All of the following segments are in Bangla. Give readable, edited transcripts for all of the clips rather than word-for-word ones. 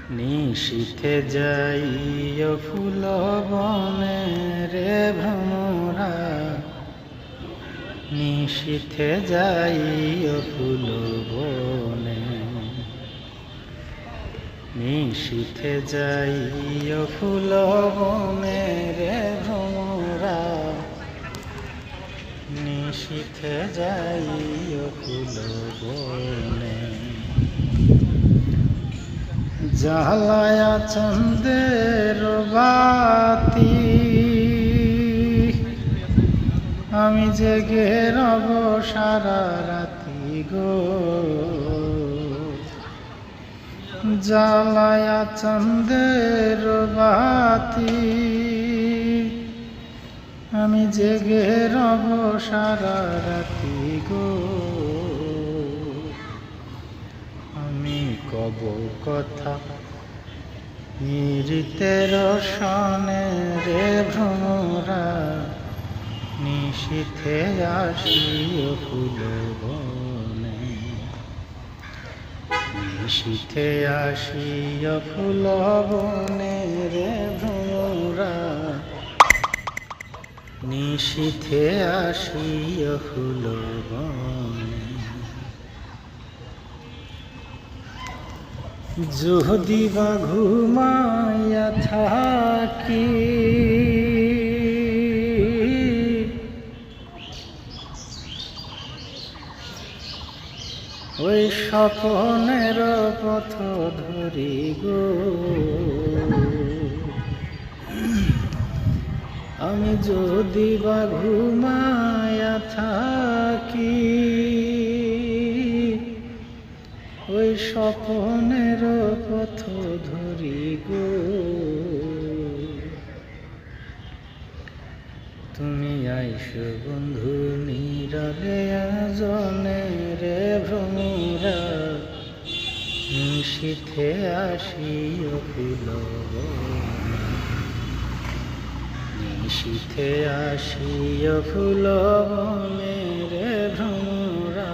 নিশীথে যাইও ফুল বনে রে ভ্রমরা, নিশীথে যাইও ফুল বনে, নিশীথে যাইও ফুল বনে রে ভ্রমরা, নিশীথে যাইও ফুল বনে। জ্বালায়া চন্দ্রের বাতি আমি জেগে রব সারা রাতি গো, জ্বালায়া চন্দ্রের বাতি আমি জেগে রব সারা রাতি গো। আমি কব কথা নিরিতের সনে রে ভ্রমরা, নিশীথে আসিও ফুল বনে, নিশীথে আসিও ফুল বনে রে ভ্রমরা, নিশীথে আসিও ফুল বনে। যদি বা ঘুমাইয়া থাকি ওই স্বপ্নের পথ ধরি গো, আমি যদি বা ঘুমাইয়া থাকি ওই স্বপ্নের পথ ধরি গো, তুমি আইসো বন্ধু নীরবে জনে রে ভ্রমরা, নিশীথে আসিও ফুল বনে, নিশীথে আসিও ফুল বনে রে ভ্রমরা,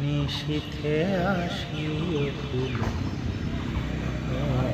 নিশীথে আসিও ফুল বনে।